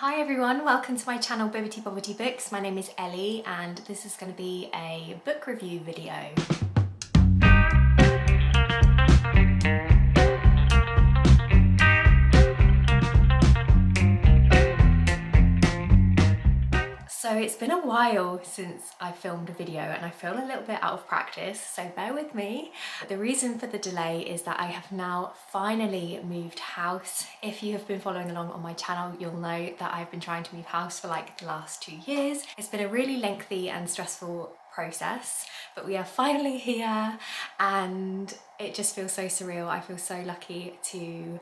Hi everyone, welcome to my channel Bibbity Bobbity Books. My name is Ellie and this is going to be a book review video. So it's been a while since I filmed a video and I feel a little bit out of practice, so bear with me. The reason for the delay is that I have now finally moved house. If you have been following along on my channel, you'll know that I've been trying to move house for like the last 2 years. It's been a really lengthy and stressful process, but we are finally here and it just feels so surreal. I feel so lucky to,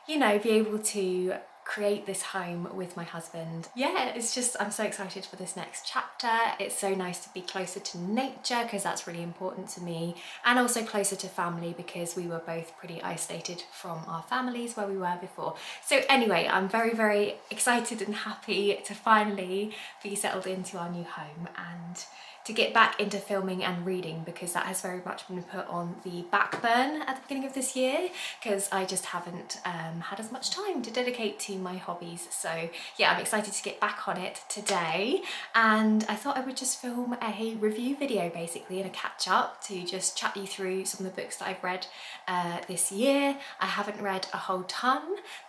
you know, be able to create this home with my husband. Yeah, it's just, I'm so excited for this next chapter. It's so nice to be closer to nature because that's really important to me, and also closer to family because we were both pretty isolated from our families where we were before. So anyway, I'm very excited and happy to finally be settled into our new home and to get back into filming and reading, because that has very much been put on the back burner at the beginning of this year because I just haven't had as much time to dedicate to my hobbies. So yeah, I'm excited to get back on it today, and I thought I would just film a review video basically and a catch up to just chat you through some of the books that I've read this year. I haven't read a whole ton,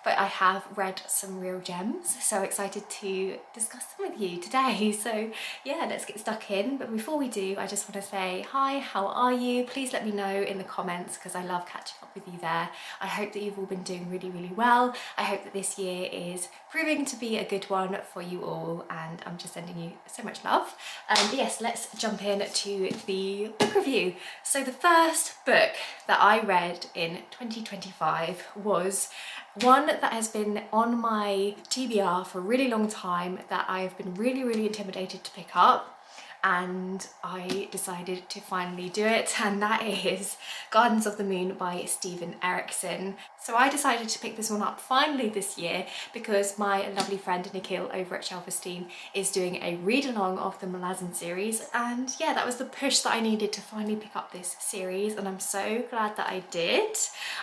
but I have read some real gems, so excited to discuss them with you today. So yeah, let's get stuck in. But before we do, I just want to say hi, how are you? Please let me know in the comments because I love catching up with you there. I hope that you've all been doing really well. I hope that this year is proving to be a good one for you all, and I'm just sending you so much love. But yes, let's jump in to the book review. So the first book that I read in 2025 was one that has been on my TBR for a really long time, that I've been really intimidated to pick up, and I decided to finally do it, and that is Gardens of the Moon by Esteem. So I decided to pick this one up finally this year because my lovely friend Nikhil over at Esteem is doing a read along of the Malazan series, and yeah, that was the push that I needed to finally pick up this series, and I'm so glad that I did.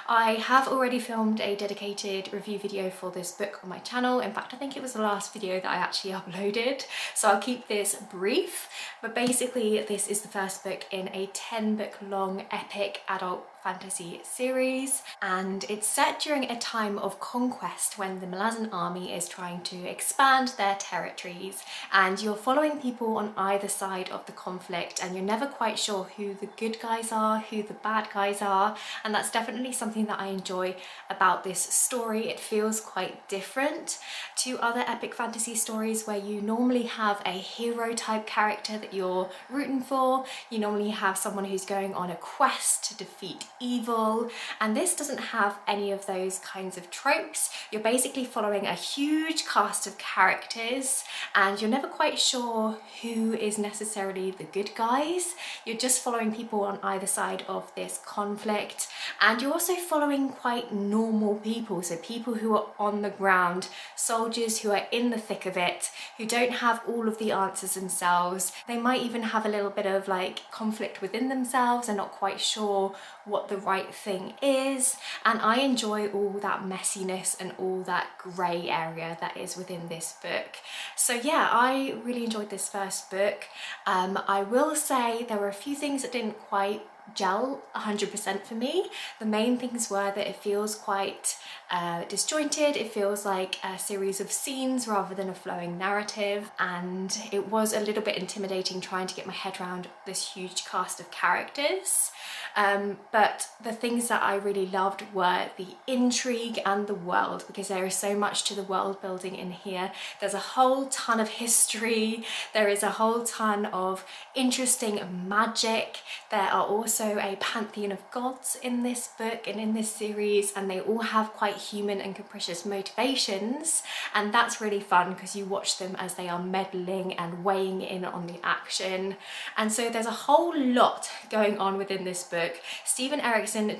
I have already filmed a dedicated review video for this book on my channel. In fact, I think it was the last video that I actually uploaded, so I'll keep this brief. But basically, this is the first book in a 10-book long epic adult fantasy series, and it's set during a time of conquest when the Malazan army is trying to expand their territories, and you're following people on either side of the conflict, and you're never quite sure who the good guys are, who the bad guys are, and that's definitely something that I enjoy about this story. It feels quite different to other epic fantasy stories where you normally have a hero type character that you're rooting for. You normally have someone who's going on a quest to defeat evil, and this doesn't have any of those kinds of tropes. You're basically following a huge cast of characters and you're never quite sure who is necessarily the good guys. You're just following people on either side of this conflict, and you're also following quite normal people, so people who are on the ground, soldiers who are in the thick of it, who don't have all of the answers themselves. They might even have a little bit of like conflict within themselves and not quite sure what the right thing is, and I enjoy all that messiness and all that grey area that is within this book. So yeah, I really enjoyed this first book. I will say there were a few things that didn't quite gel 100% for me. The main things were that it feels quite disjointed. It feels like a series of scenes rather than a flowing narrative, and it was a little bit intimidating trying to get my head around this huge cast of characters. But the things that I really loved were the intrigue and the world, because there is so much to the world building in here. There's a whole ton of history, there is a whole ton of interesting magic. There are also a pantheon of gods in this book and in this series, and they all have quite human and capricious motivations, and that's really fun because you watch them as they are meddling and weighing in on the action. And so there's a whole lot going on within this book. Esteem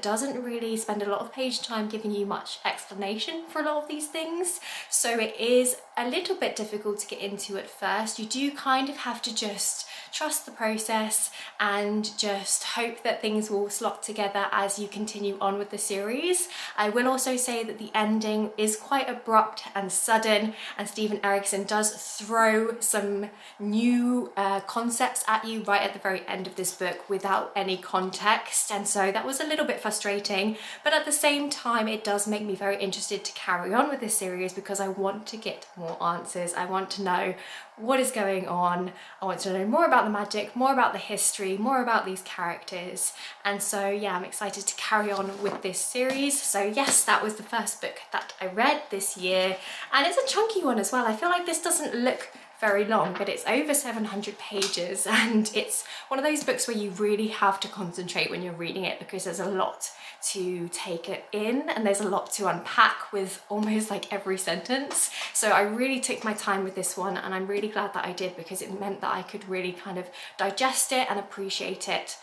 doesn't really spend a lot of page time giving you much explanation for a lot of these things, so it is a little bit difficult to get into at first. You do kind of have to just trust the process and just hope that things will slot together as you continue on with the series. I will also say that the ending is quite abrupt and sudden, and Steven Erikson does throw some new concepts at you right at the very end of this book without any context, and so that was a little bit frustrating, but at the same time it does make me very interested to carry on with this series because I want to get more answers. I want to know what is going on. I want to know more about the magic, more about the history, more about these characters, and so yeah, I'm excited to carry on with this series. So yes, that was the first book that I read this year, and it's a chunky one as well. I feel like this doesn't look very long, but it's over 700 pages, and it's one of those books where you really have to concentrate when you're reading it because there's a lot to take it in and there's a lot to unpack with almost like every sentence. So I really took my time with this one, and I'm really glad that I did because it meant that I could really kind of digest it and appreciate it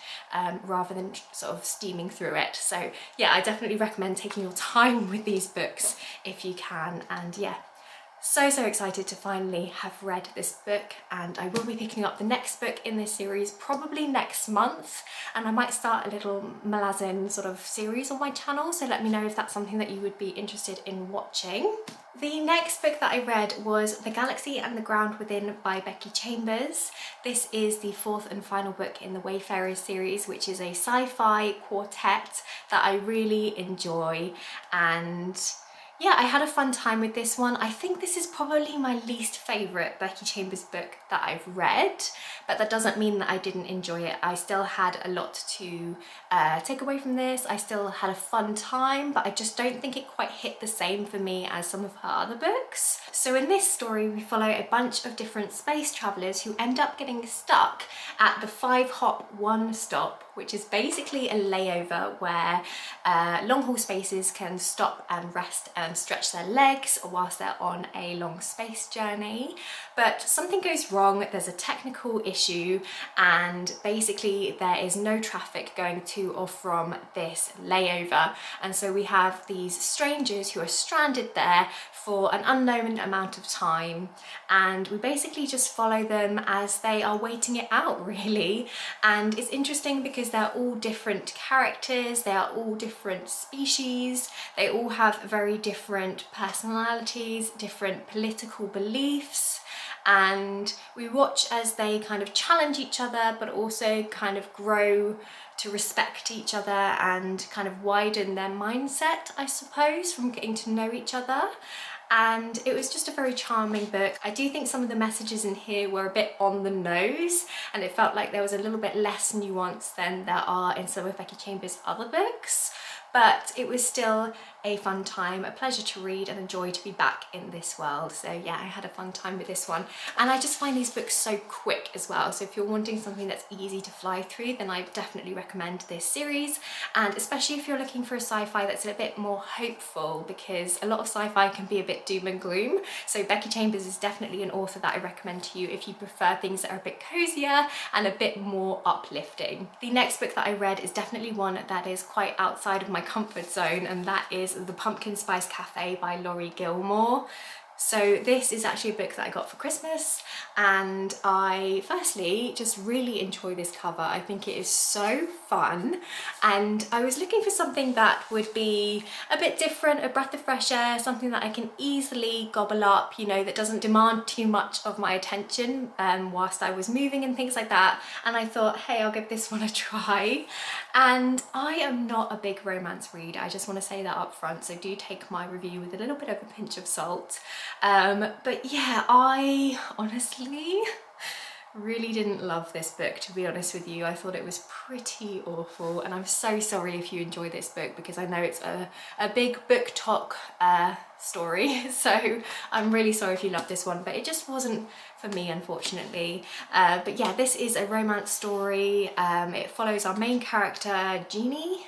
rather than sort of steaming through it. So yeah, I definitely recommend taking your time with these books if you can. And yeah, so excited to finally have read this book, and I will be picking up the next book in this series probably next month, and I might start a little Malazan sort of series on my channel, so let me know if that's something that you would be interested in watching. The next book that I read was The Galaxy and the Ground Within by Becky Chambers. This is the fourth and final book in the Wayfarers series, which is a sci-fi quartet that I really enjoy, and yeah, I had a fun time with this one. I think this is probably my least favourite Becky Chambers book that I've read, but that doesn't mean that I didn't enjoy it. I still had a lot to take away from this. I still had a fun time, but I just don't think it quite hit the same for me as some of her other books. So in this story, we follow a bunch of different space travellers who end up getting stuck at the 5-hop one stop, which is basically a layover where long haul spaces can stop and rest and stretch their legs whilst they're on a long space journey. But something goes wrong, there's a technical issue, and basically there is no traffic going to or from this layover. And so we have these strangers who are stranded there for an unknown amount of time, and we basically just follow them as they are waiting it out, really. And it's interesting because they're all different characters, they are all different species, they all have very different personalities, different political beliefs, and we watch as they kind of challenge each other but also kind of grow to respect each other and kind of widen their mindset, I suppose, from getting to know each other. And it was just a very charming book. I do think some of the messages in here were a bit on the nose, and it felt like there was a little bit less nuance than there are in some of Becky Chambers' other books, but it was still a fun time, a pleasure to read, and a joy to be back in this world. So yeah, I had a fun time with this one, and I just find these books so quick as well. So if you're wanting something that's easy to fly through, then I definitely recommend this series, and especially if you're looking for a sci-fi that's a bit more hopeful, because a lot of sci-fi can be a bit doom and gloom. So Becky Chambers is definitely an author that I recommend to you if you prefer things that are a bit cozier and a bit more uplifting. The next book that I read is definitely one that is quite outside of my comfort zone, and that is The Pumpkin Spice Cafe by Laurie Gilmore. So this is actually a book that I got for Christmas, and I firstly just really enjoy this cover. I think it is so fun, and I was looking for something that would be a bit different, a breath of fresh air, something that I can easily gobble up, you know, that doesn't demand too much of my attention whilst I was moving and things like that. And I thought, hey, I'll give this one a try. And I am not a big romance reader, I just want to say that up front, so do take my review with a little bit of a pinch of salt. But yeah, I honestly really didn't love this book, to be honest with you. I thought it was pretty awful, and I'm so sorry if you enjoy this book, because I know it's a big book talk story, so I'm really sorry if you love this one, but it just wasn't for me, unfortunately. But yeah, this is a romance story. It follows our main character, Jeannie.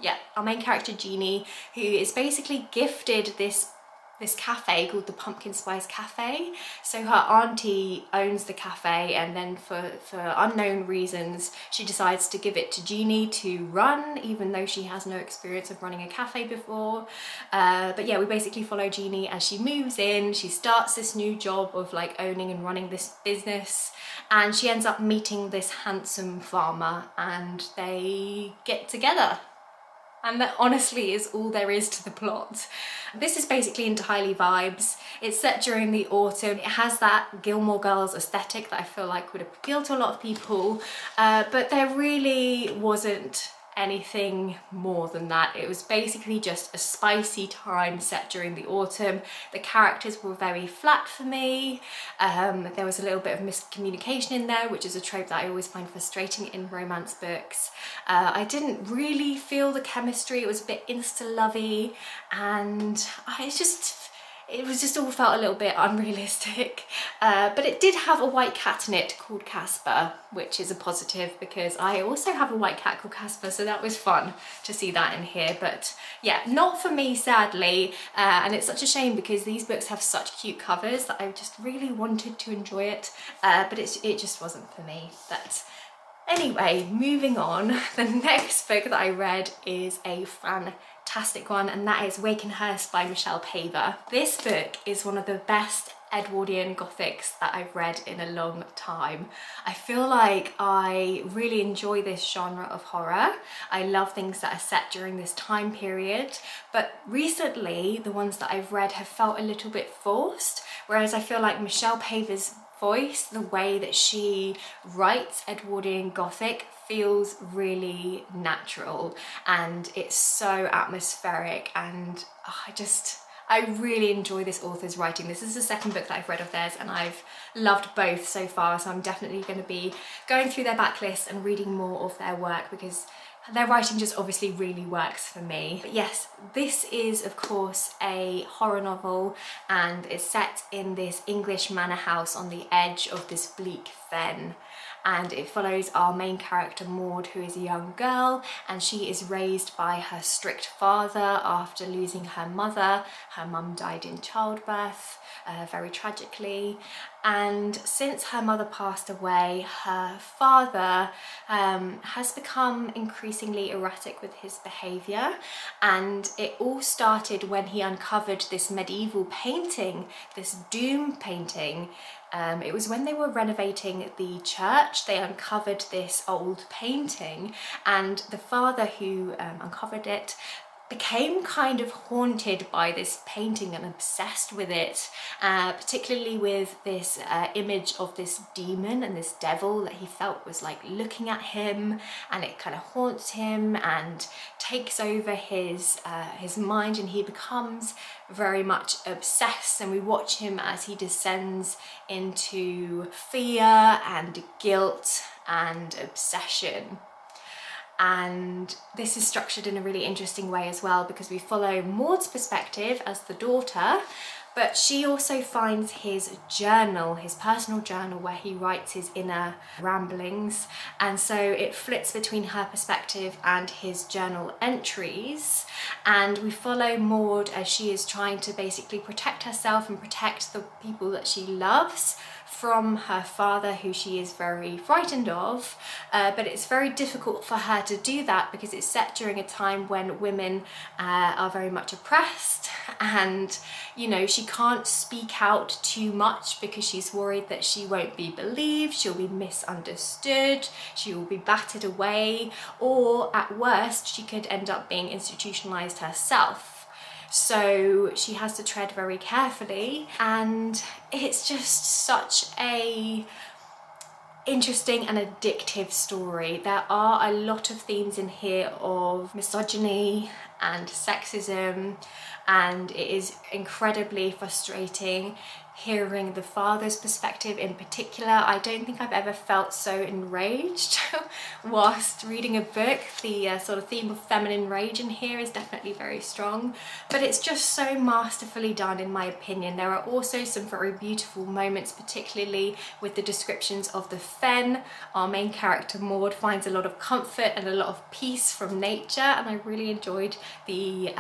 Yeah, our main character, Jeannie, who is basically gifted this this cafe called the Pumpkin Spice Cafe. So her auntie owns the cafe, and then for unknown reasons she decides to give it to Jeannie to run, even though she has no experience of running a cafe before. But yeah, we basically follow Jeannie as she moves in. She starts this new job of like owning and running this business, and she ends up meeting this handsome farmer and they get together. And that honestly is all there is to the plot. This is basically entirely vibes. It's set during the autumn. It has that Gilmore Girls aesthetic that I feel like would appeal to a lot of people, but there really wasn't anything more than that. It was basically just a spicy time set during the autumn. The characters were very flat for me. There was a little bit of miscommunication in there, which is a trope that I always find frustrating in romance books. I didn't really feel the chemistry. It was a bit insta-lovey, and it was just all felt a little bit unrealistic. But it did have a white cat in it called Casper, which is a positive because I also have a white cat called Casper, so that was fun to see that in here. But yeah, not for me, sadly. And it's such a shame because these books have such cute covers that I just really wanted to enjoy it. But it just wasn't for me. But anyway, moving on. The next book that I read is a fantastic one, and that is Wakenhyrst by Michelle Paver. This book is one of the best Edwardian Gothics that I've read in a long time. I feel like I really enjoy this genre of horror. I love things that are set during this time period, but recently the ones that I've read have felt a little bit forced, whereas I feel like Michelle Paver's voice, the way that she writes Edwardian Gothic, feels really natural, and it's so atmospheric, and I really enjoy this author's writing. This is the second book that I've read of theirs, and I've loved both so far, so I'm definitely going to be going through their backlist and reading more of their work because their writing just obviously really works for me. But yes, this is of course a horror novel, and it's set in this English manor house on the edge of this bleak fen. And it follows our main character Maud, who is a young girl, and she is raised by her strict father after losing her mother. Her mum died in childbirth, very tragically. And since her mother passed away, her father has become increasingly erratic with his behaviour. And it all started when he uncovered this medieval painting, this doom painting. It was when they were renovating the church. They uncovered this old painting, and the father who uncovered it became kind of haunted by this painting and obsessed with it, particularly with this image of this demon and this devil that he felt was like looking at him, and it kind of haunts him and takes over his mind, and he becomes very much obsessed, and we watch him as he descends into fear and guilt and obsession. And this is structured in a really interesting way as well, because we follow Maud's perspective as the daughter, but she also finds his journal, his personal journal, where he writes his inner ramblings, and so it flips between her perspective and his journal entries. And we follow Maud as she is trying to basically protect herself and protect the people that she loves from her father, who she is very frightened of, but it's very difficult for her to do that because it's set during a time when women are very much oppressed, and you know, she can't speak out too much because she's worried that she won't be believed, she'll be misunderstood, she will be battered away, or at worst she could end up being institutionalized herself. So she has to tread very carefully, and it's just such a interesting and addictive story. There are a lot of themes in here of misogyny and sexism, and it is incredibly frustrating. hearing the father's perspective in particular. I don't think I've ever felt so enraged whilst reading a book. The sort of theme of feminine rage in here is definitely very strong, but it's just so masterfully done in my opinion. There are also some very beautiful moments, particularly with the descriptions of the fen. Our main character Maud finds a lot of comfort and a lot of peace from nature, and I really enjoyed the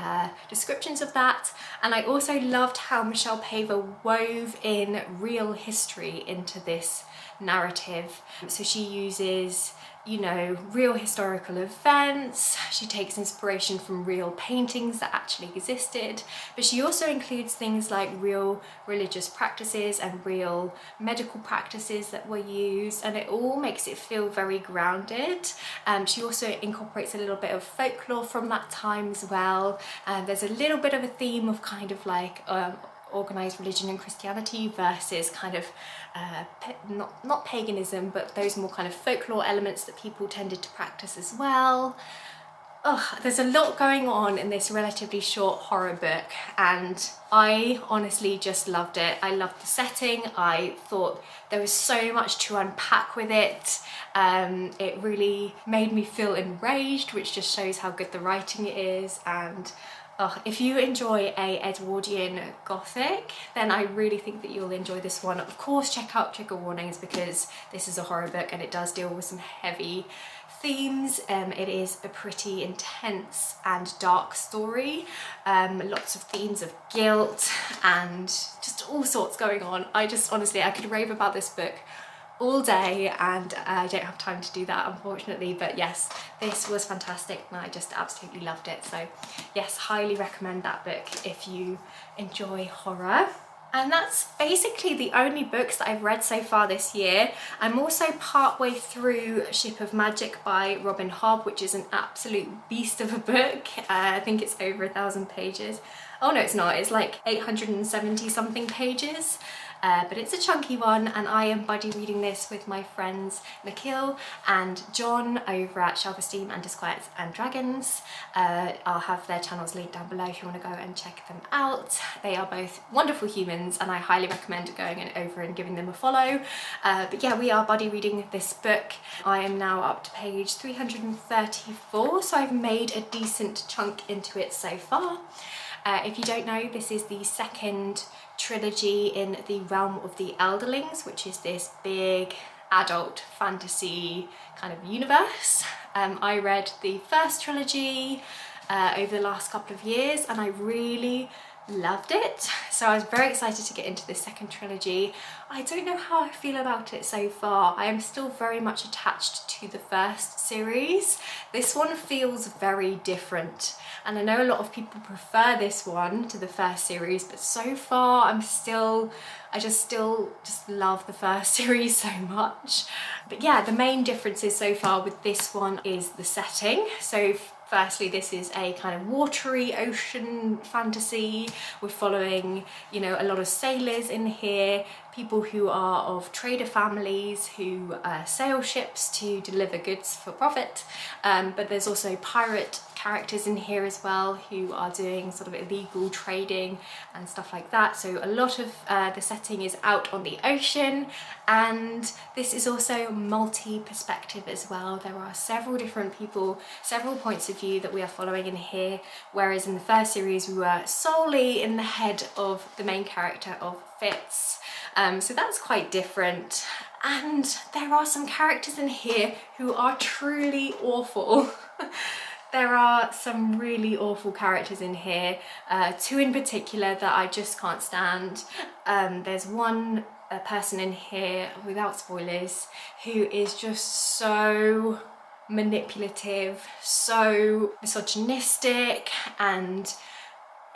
descriptions of that. And I also loved how Michelle Paver wove in real history into this narrative. So she uses, you know, real historical events, she takes inspiration from real paintings that actually existed, but she also includes things like real religious practices and real medical practices that were used, and it all makes it feel very grounded. She also incorporates a little bit of folklore from that time as well. There's a little bit of a theme of kind of like organized religion and Christianity versus kind of not paganism, but those more kind of folklore elements that people tended to practice as well. There's a lot going on in this relatively short horror book, and I honestly just loved it. I loved the setting. I thought there was so much to unpack with it. It really made me feel enraged, which just shows how good the writing is. And if you enjoy a Edwardian Gothic, then I really think that you'll enjoy this one. Of course, check out trigger warnings because this is a horror book and it does deal with some heavy themes. It is a pretty intense and dark story. Lots of themes of guilt and just all sorts going on. Honestly, I could rave about this book all day, and I don't have time to do that unfortunately, but yes, this was fantastic and I just absolutely loved it. So yes, highly recommend that book if you enjoy horror. And that's basically the only books that I've read so far this year. I'm also partway through Ship of Magic by Robin Hobb, which is an absolute beast of a book. I think it's over 1,000 pages. Oh no, it's not, it's like 870 something pages. But it's a chunky one, and I am buddy reading this with my friends Nikhil and John over at Esteem and Disquiets and Dragons. I'll have their channels linked down below if you want to go and check them out. They are both wonderful humans and I highly recommend going over and giving them a follow. But yeah, we are buddy reading this book. I am now up to page 334, so I've made a decent chunk into it so far. If you don't know, this is the second trilogy in the realm of the Elderlings, which is this big adult fantasy kind of universe. I read the first trilogy over the last couple of years and I really loved it, so I was very excited to get into this second trilogy. I don't know how I feel about it so far. I am still very much attached to the first series. This one feels very different, and I know a lot of people prefer this one to the first series, but so far I just love the first series so much. But yeah, the main differences so far with this one is the setting. So firstly, this is a kind of watery ocean fantasy. We're following, you know, a lot of sailors in here, people who are of trader families who sail ships to deliver goods for profit. But there's also pirate characters in here as well who are doing sort of illegal trading and stuff like that. So a lot of the setting is out on the ocean, and this is also multi-perspective as well. There are several different people, several points of view that we are following in here, whereas in the first series we were solely in the head of the main character of Fitz. So that's quite different. And there are some characters in here who are truly awful. There are some really awful characters in here, two in particular that I just can't stand. There's one person in here, without spoilers, who is just so manipulative, so misogynistic, and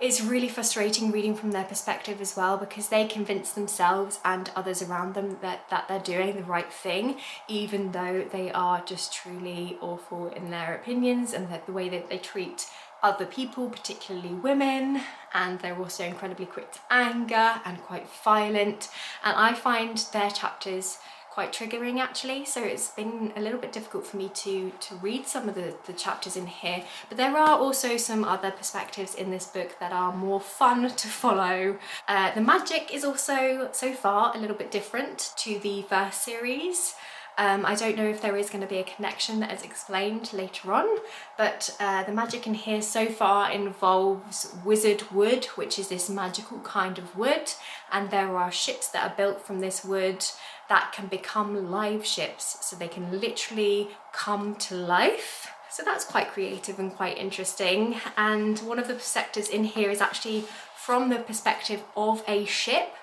it's really frustrating reading from their perspective as well, because they convince themselves and others around them that they're doing the right thing, even though they are just truly awful in their opinions and the way that they treat other people, particularly women. And they're also incredibly quick to anger and quite violent. And I find their chapters quite triggering actually, so it's been a little bit difficult for me to read some of the chapters in here, but there are also some other perspectives in this book that are more fun to follow. The magic is also so far a little bit different to the first series. I don't know if there is going to be a connection that is explained later on, but the magic in here so far involves wizard wood, which is this magical kind of wood, and there are ships that are built from this wood that can become live ships, so they can literally come to life. So that's quite creative and quite interesting, and one of the perspectives in here is actually from the perspective of a ship,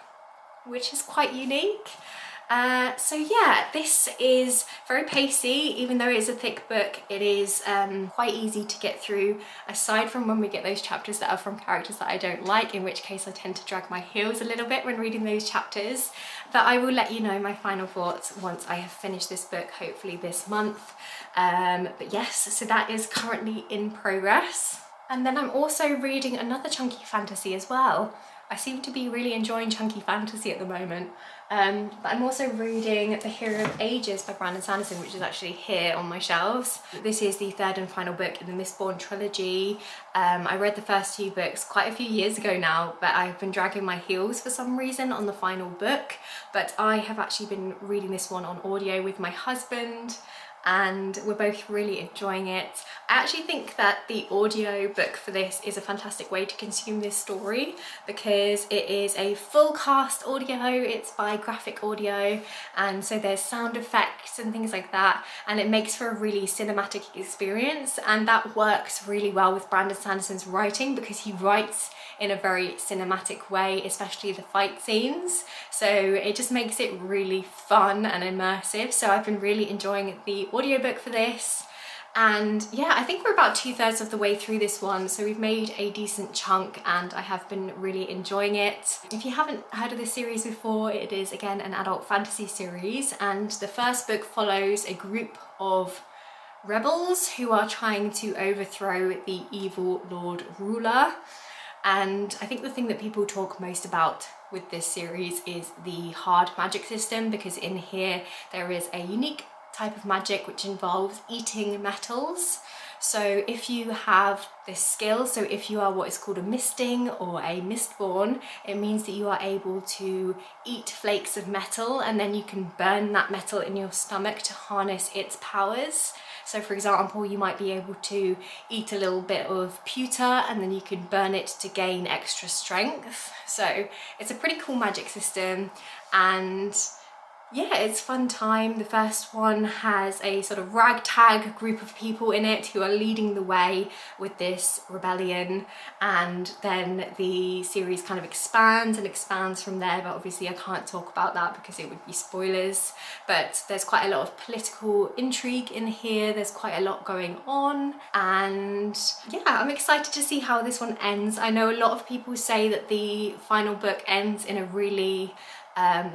which is quite unique. So yeah, this is very pacey. Even though it is a thick book, it is quite easy to get through, aside from when we get those chapters that are from characters that I don't like, in which case I tend to drag my heels a little bit when reading those chapters. But I will let you know my final thoughts once I have finished this book, hopefully this month. But yes, so that is currently in progress. And then I'm also reading another chunky fantasy as well. I seem to be really enjoying chunky fantasy at the moment. But I'm also reading The Hero of Ages by Brandon Sanderson, which is actually here on my shelves. This is the third and final book in the Mistborn trilogy. I read the first few books quite a few years ago now, but I've been dragging my heels for some reason on the final book. But I have actually been reading this one on audio with my husband, and we're both really enjoying it. I actually think that the audio book for this is a fantastic way to consume this story, because it is a full cast audio. It's by Graphic Audio, and so there's sound effects and things like that, and it makes for a really cinematic experience, and that works really well with Brandon Sanderson's writing, because he writes in a very cinematic way, especially the fight scenes. So it just makes it really fun and immersive. So I've been really enjoying the audiobook for this. And yeah, I think we're about 2/3 of the way through this one, so we've made a decent chunk and I have been really enjoying it. If you haven't heard of this series before, it is again an adult fantasy series, and the first book follows a group of rebels who are trying to overthrow the evil Lord Ruler. And I think the thing that people talk most about with this series is the hard magic system, because in here there is a unique type of magic which involves eating metals. So if you have this skill, so if you are what is called a misting or a mistborn, it means that you are able to eat flakes of metal, and then you can burn that metal in your stomach to harness its powers. So for example, you might be able to eat a little bit of pewter and then you can burn it to gain extra strength. So it's a pretty cool magic system, and yeah, it's fun time. The first one has a sort of ragtag group of people in it who are leading the way with this rebellion, and then the series kind of expands and expands from there, but obviously I can't talk about that because it would be spoilers. But there's quite a lot of political intrigue in here, there's quite a lot going on, and yeah, I'm excited to see how this one ends. I know a lot of people say that the final book ends in a really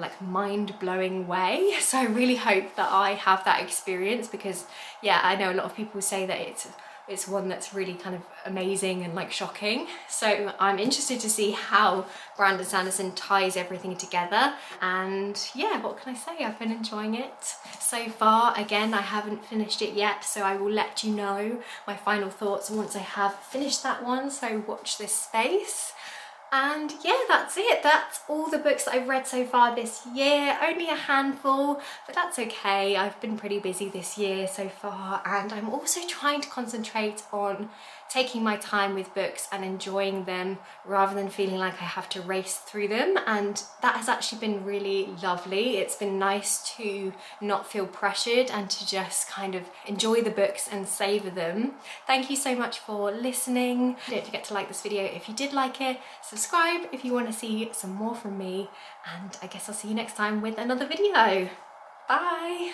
like mind-blowing way, so I really hope that I have that experience, because yeah, I know a lot of people say that it's one that's really kind of amazing and like shocking. So I'm interested to see how Brandon Sanderson ties everything together, and yeah, what can I say, I've been enjoying it so far. Again, I haven't finished it yet, so I will let you know my final thoughts once I have finished that one, so watch this space. And yeah, that's it. That's all the books that I've read so far this year. Only a handful, but that's okay. I've been pretty busy this year so far, and I'm also trying to concentrate on taking my time with books and enjoying them rather than feeling like I have to race through them, and that has actually been really lovely. It's been nice to not feel pressured and to just kind of enjoy the books and savor them. Thank you so much for listening. Don't forget to like this video if you did like it, subscribe if you want to see some more from me, and I guess I'll see you next time with another video. Bye!